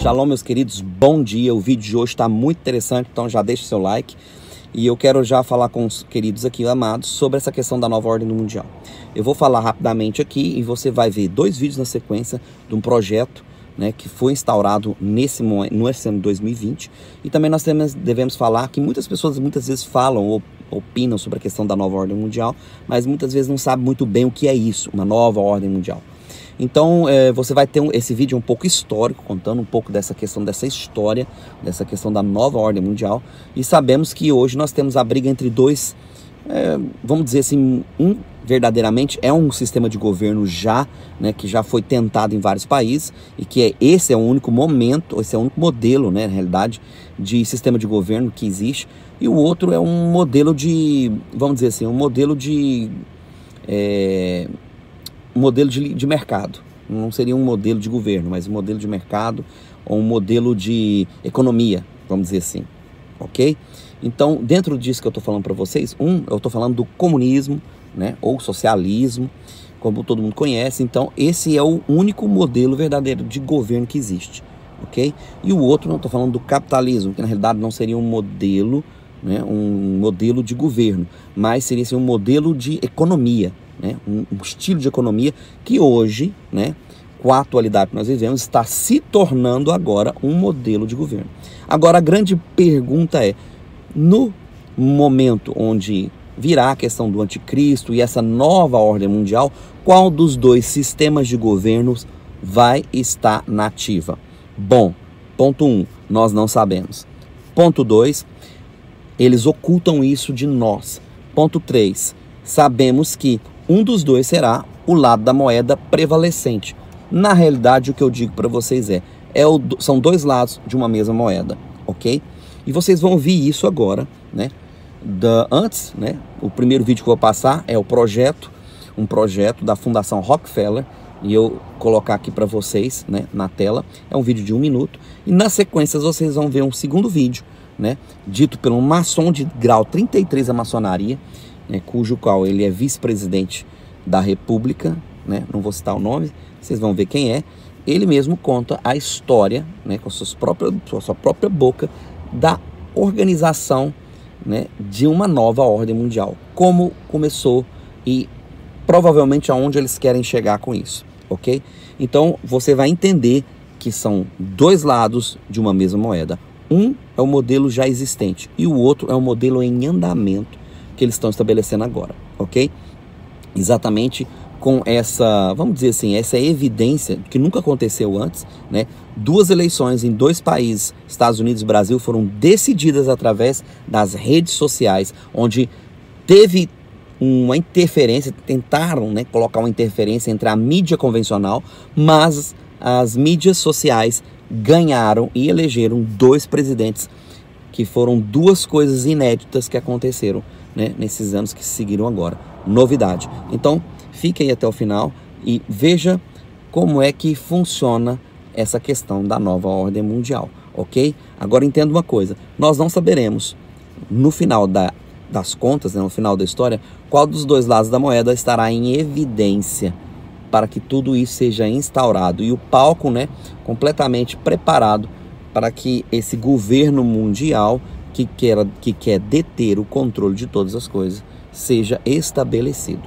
Shalom, meus queridos, bom dia. O vídeo de hoje está muito interessante, então já deixa seu like. E eu quero já falar com os queridos aqui, amados, sobre essa questão da nova ordem mundial. Eu vou falar rapidamente aqui e você vai ver dois vídeos na sequência de um projeto, né, que foi instaurado no ano 2020. E também nós devemos falar que muitas pessoas muitas vezes falam ou opinam sobre a questão da nova ordem mundial, mas muitas vezes não sabem muito bem o que é isso, uma nova ordem mundial. Então você vai ter esse vídeo um pouco histórico, contando um pouco dessa questão, dessa história, dessa questão da nova ordem mundial. E sabemos que hoje nós temos a briga entre dois, vamos dizer assim, verdadeiramente é um sistema de governo já, né, que já foi tentado em vários países e que esse é o único momento, esse é o único modelo, né, na realidade, de sistema de governo que existe. E o outro é um modelo de, vamos dizer assim, um modelo de mercado. Não seria um modelo de governo, mas um modelo de mercado ou um modelo de economia, vamos dizer assim, ok? Então, dentro disso que eu estou falando para vocês, eu estou falando do comunismo, né, ou socialismo, como todo mundo conhece. Então, esse é o único modelo verdadeiro de governo que existe, ok? E o outro, eu estou falando do capitalismo, que na realidade não seria um modelo, né, um modelo de governo, mas seria assim, um modelo de economia, né, um estilo de economia que hoje, né, com a atualidade que nós vivemos, está se tornando agora um modelo de governo. Agora, a grande pergunta é, no momento onde virá a questão do anticristo e essa nova ordem mundial, qual dos dois sistemas de governos vai estar na ativa? Bom, ponto 1, nós não sabemos. Ponto 2, eles ocultam isso de nós. Ponto 3, sabemos que um dos dois será o lado da moeda prevalecente. Na realidade, o que eu digo para vocês são dois lados de uma mesma moeda, ok? E vocês vão ver isso agora, né? Antes, né? O primeiro vídeo que eu vou passar é um projeto da Fundação Rockefeller, e eu colocar aqui para vocês, né, na tela. É um vídeo de 1 minuto, e na sequência vocês vão ver um segundo vídeo, né, dito por um maçom de grau 33 da maçonaria, né, cujo qual ele é vice-presidente da República, né, não vou citar o nome, vocês vão ver quem é. Ele mesmo conta a história, né, com a sua própria boca, da organização, né, de uma nova ordem mundial, como começou e provavelmente aonde eles querem chegar com isso, ok? Então você vai entender que são dois lados de uma mesma moeda. Um é o modelo já existente e o outro é o modelo em andamento que eles estão estabelecendo agora, ok? Exatamente com essa, vamos dizer assim, essa evidência que nunca aconteceu antes, né? Duas eleições em dois países, Estados Unidos e Brasil, foram decididas através das redes sociais, onde teve uma interferência, tentaram, né, colocar uma interferência entre a mídia convencional, mas as mídias sociais ganharam e elegeram dois presidentes, que foram duas coisas inéditas que aconteceram, né, nesses anos que se seguiram agora. Novidade. Então, fique aí até o final e veja como é que funciona essa questão da nova ordem mundial, ok? Agora entenda uma coisa, nós não saberemos no final das contas, né, no final da história, qual dos dois lados da moeda estará em evidência para que tudo isso seja instaurado e o palco, né, completamente preparado para que esse governo mundial que quer deter o controle de todas as coisas seja estabelecido,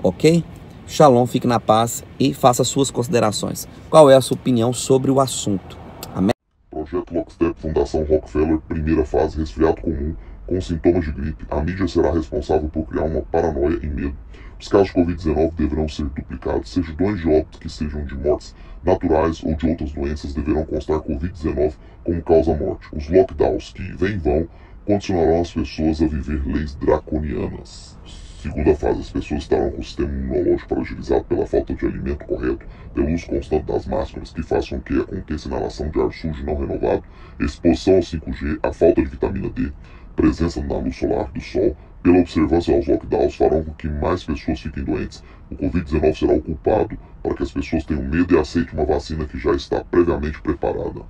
ok? Shalom, fique na paz e faça suas considerações. Qual é a sua opinião sobre o assunto? Amém? Projeto Lockstep, Fundação Rockefeller, primeira fase, resfriado comum com sintomas de gripe. A mídia será responsável por criar uma paranoia e medo. Os casos de Covid-19 deverão ser duplicados. Certidões de óbito que sejam de mortes naturais ou de outras doenças deverão constar Covid-19 como causa-morte. Os lockdowns que vêm e vão condicionarão as pessoas a viver leis draconianas. Segunda fase, as pessoas estarão com o sistema imunológico fragilizado pela falta de alimento correto, pelo uso constante das máscaras, que faz com que aconteça inalação de ar sujo não renovado, exposição ao 5G, a falta de vitamina D, presença na luz solar do sol, pela observância aos lockdowns, farão com que mais pessoas fiquem doentes. O Covid-19 será o culpado para que as pessoas tenham medo e aceitem uma vacina que já está previamente preparada.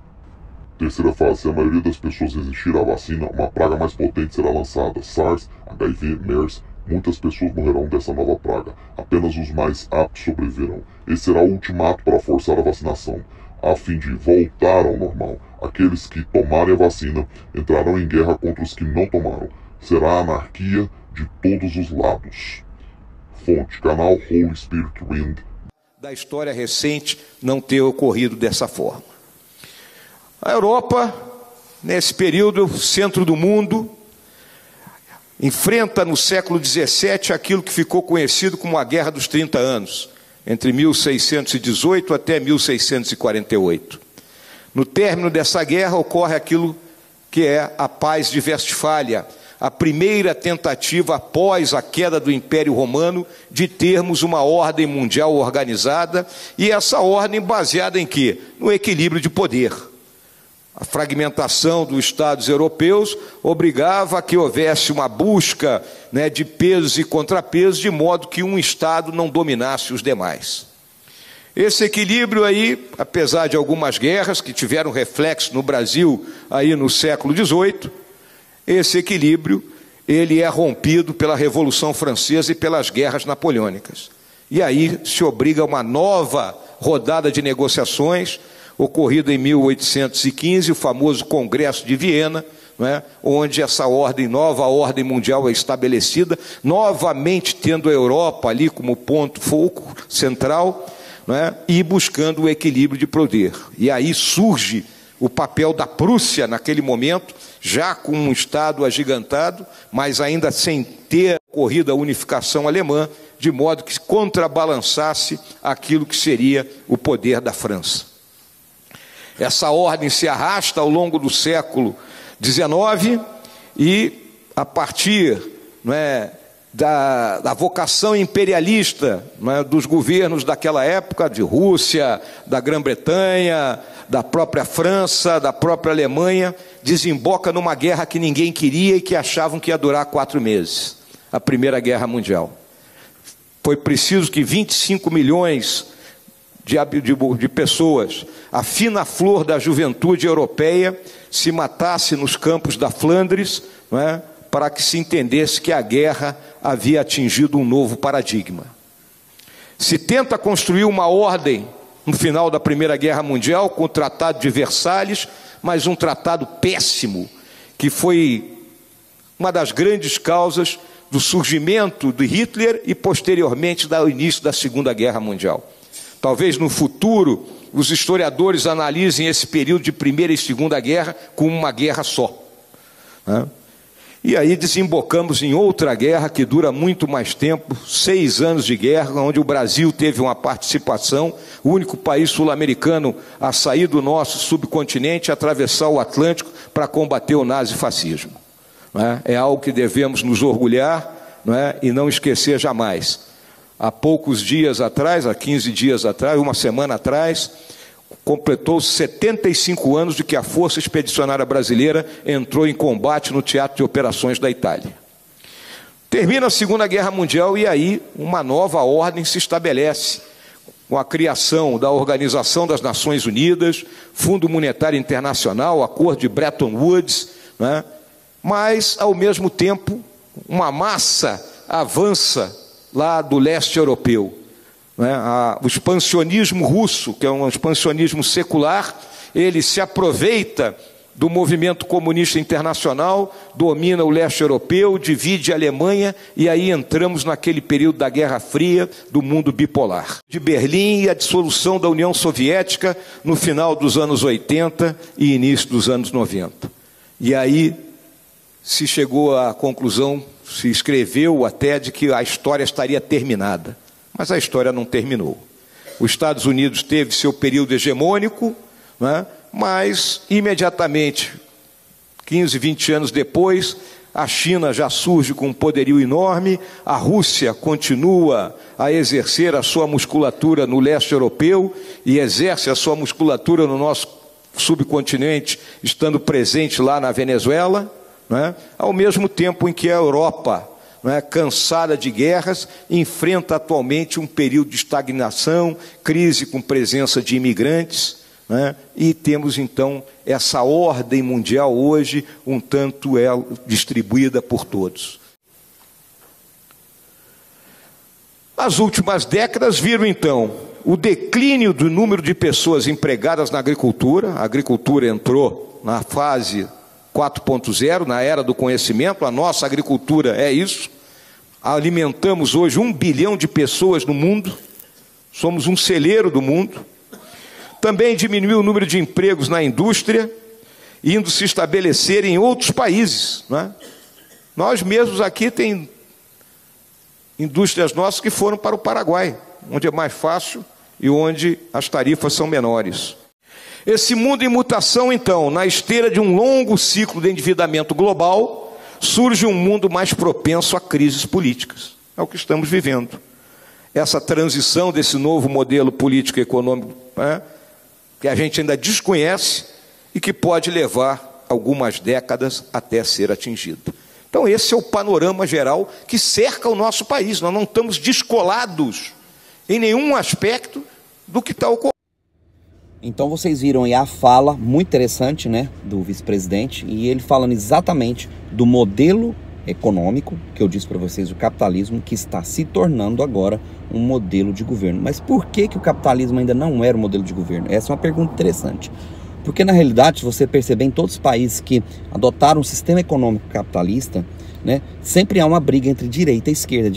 Terceira fase, se a maioria das pessoas resistir à vacina, uma praga mais potente será lançada, SARS, HIV, MERS. Muitas pessoas morrerão dessa nova praga. Apenas os mais aptos sobreviverão. Esse será o ultimato para forçar a vacinação. a fim de voltar ao normal. Aqueles que tomarem a vacina entrarão em guerra contra os que não tomaram. Será anarquia de todos os lados. Fonte, canal Holy Spirit Wind. Da história recente não ter ocorrido dessa forma. A Europa, nesse período, centro do mundo, enfrenta no século XVII aquilo que ficou conhecido como a Guerra dos 30 Anos, entre 1618 até 1648. No término dessa guerra ocorre aquilo que é a Paz de Westfália, a primeira tentativa após a queda do Império Romano de termos uma ordem mundial organizada, e essa ordem baseada em quê? No equilíbrio de poder. A fragmentação dos Estados europeus obrigava a que houvesse uma busca, de pesos e contrapesos, de modo que um Estado não dominasse os demais. Esse equilíbrio aí, apesar de algumas guerras que tiveram reflexo no Brasil aí no século XVIII, esse equilíbrio ele é rompido pela Revolução Francesa e pelas guerras napoleônicas. E aí se obriga a uma nova rodada de negociações, ocorrido em 1815, o famoso Congresso de Viena, onde essa nova ordem mundial é estabelecida, novamente tendo a Europa ali como ponto foco central, e buscando o equilíbrio de poder. E aí surge o papel da Prússia naquele momento, já com um Estado agigantado, mas ainda sem ter ocorrido a unificação alemã, de modo que contrabalançasse aquilo que seria o poder da França. Essa ordem se arrasta ao longo do século XIX e, a partir da vocação imperialista dos governos daquela época, de Rússia, da Grã-Bretanha, da própria França, da própria Alemanha, desemboca numa guerra que ninguém queria e que achavam que ia durar 4 meses, a Primeira Guerra Mundial. Foi preciso que 25 milhões de pessoas, a fina flor da juventude europeia, se matasse nos campos da Flandres, para que se entendesse que a guerra havia atingido um novo paradigma. Se tenta construir uma ordem no final da Primeira Guerra Mundial com o Tratado de Versalhes, mas um tratado péssimo, que foi uma das grandes causas do surgimento de Hitler e posteriormente do início da Segunda Guerra Mundial. Talvez no futuro os historiadores analisem esse período de Primeira e Segunda Guerra como uma guerra só. E aí desembocamos em outra guerra que dura muito mais tempo, 6 anos de guerra, onde o Brasil teve uma participação, o único país sul-americano a sair do nosso subcontinente, atravessar o Atlântico para combater o nazifascismo. É algo que devemos nos orgulhar, e não esquecer jamais. Há poucos dias atrás, há 15 dias atrás, uma semana atrás, completou 75 anos de que a Força Expedicionária Brasileira entrou em combate no Teatro de Operações da Itália. Termina a Segunda Guerra Mundial e aí uma nova ordem se estabelece, com a criação da Organização das Nações Unidas, Fundo Monetário Internacional, Acordo de Bretton Woods, mas, ao mesmo tempo, uma massa avança lá do leste europeu. O expansionismo russo, que é um expansionismo secular, ele se aproveita do movimento comunista internacional, domina o leste europeu, divide a Alemanha, e aí entramos naquele período da Guerra Fria, do mundo bipolar. De Berlim e a dissolução da União Soviética no final dos anos 80 e início dos anos 90. E aí se chegou à conclusão, se escreveu até de que a história estaria terminada. Mas a história não terminou. Os Estados Unidos teve seu período hegemônico, mas imediatamente, 15, 20 anos depois, a China já surge com um poderio enorme, a Rússia continua a exercer a sua musculatura no leste europeu e exerce a sua musculatura no nosso subcontinente, estando presente lá na Venezuela, ao mesmo tempo em que a Europa, cansada de guerras, enfrenta atualmente um período de estagnação, crise com presença de imigrantes, e temos então essa ordem mundial hoje um tanto distribuída por todos. As últimas décadas viram então o declínio do número de pessoas empregadas na agricultura. A agricultura entrou na fase 4.0, na era do conhecimento. A nossa agricultura é isso. Alimentamos hoje 1 bilhão de pessoas no mundo. Somos um celeiro do mundo. Também diminuiu o número de empregos na indústria, indo se estabelecer em outros países, né? Nós mesmos aqui tem indústrias nossas que foram para o Paraguai, onde é mais fácil e onde as tarifas são menores. Esse mundo em mutação, então, na esteira de um longo ciclo de endividamento global, surge um mundo mais propenso a crises políticas. É o que estamos vivendo. Essa transição desse novo modelo político e econômico, né, que a gente ainda desconhece e que pode levar algumas décadas até ser atingido. Então esse é o panorama geral que cerca o nosso país. Nós não estamos descolados em nenhum aspecto do que está ocorrendo. Então vocês viram aí a fala muito interessante, né, do vice-presidente, e ele falando exatamente do modelo econômico, que eu disse para vocês, o capitalismo, que está se tornando agora um modelo de governo. Mas por que o capitalismo ainda não era um modelo de governo? Essa é uma pergunta interessante. Porque, na realidade, se você perceber, em todos os países que adotaram um sistema econômico capitalista, né, sempre há uma briga entre direita e esquerda,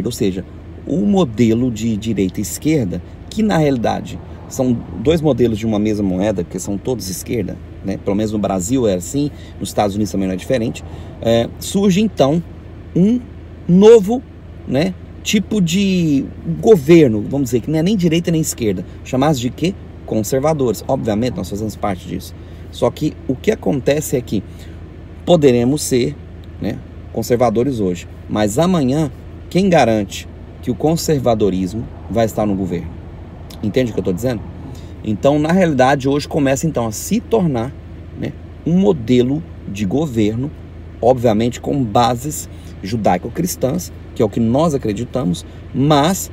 ou seja, o modelo de direita e esquerda, que na realidade são dois modelos de uma mesma moeda, que são todos esquerda, né, pelo menos no Brasil é assim, nos Estados Unidos também não é diferente, surge então um novo, né, tipo de governo, vamos dizer, que não é nem direita nem esquerda, chamados de quê? Conservadores. Obviamente nós fazemos parte disso. Só que o que acontece é que poderemos ser, né, conservadores hoje, mas amanhã quem garante que o conservadorismo vai estar no governo? Entende o que eu estou dizendo? Então, na realidade, hoje começa então a se tornar, né, um modelo de governo, obviamente com bases judaico-cristãs, que é o que nós acreditamos, mas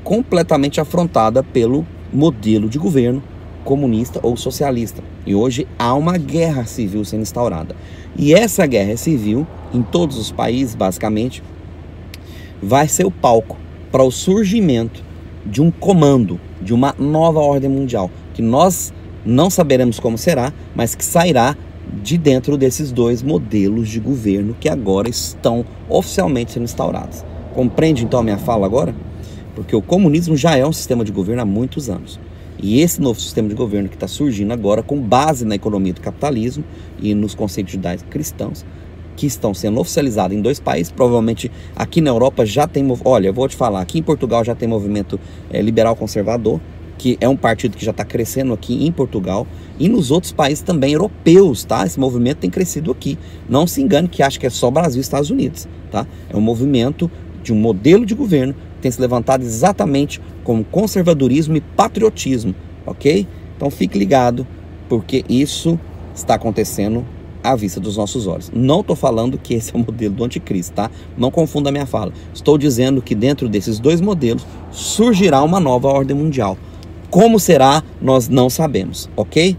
completamente afrontada pelo modelo de governo comunista ou socialista. E hoje há uma guerra civil sendo instaurada. E essa guerra civil, em todos os países, basicamente, vai ser o palco para o surgimento de um comando, de uma nova ordem mundial, que nós não saberemos como será, mas que sairá de dentro desses dois modelos de governo que agora estão oficialmente sendo instaurados. Compreende então a minha fala agora? Porque o comunismo já é um sistema de governo há muitos anos. E esse novo sistema de governo que está surgindo agora, com base na economia do capitalismo e nos conceitos judaicos-cristãos, que estão sendo oficializados em dois países, provavelmente aqui na Europa já tem... Olha, eu vou te falar, aqui em Portugal já tem movimento liberal-conservador, que é um partido que já está crescendo aqui em Portugal, e nos outros países também europeus, tá? Esse movimento tem crescido aqui. Não se engane que acha que é só Brasil e Estados Unidos, tá? É um movimento de um modelo de governo tem se levantado exatamente como conservadorismo e patriotismo, ok? Então fique ligado, porque isso está acontecendo à vista dos nossos olhos. Não estou falando que esse é o modelo do anticristo, tá? Não confunda a minha fala. Estou dizendo que dentro desses dois modelos surgirá uma nova ordem mundial. Como será, nós não sabemos, ok?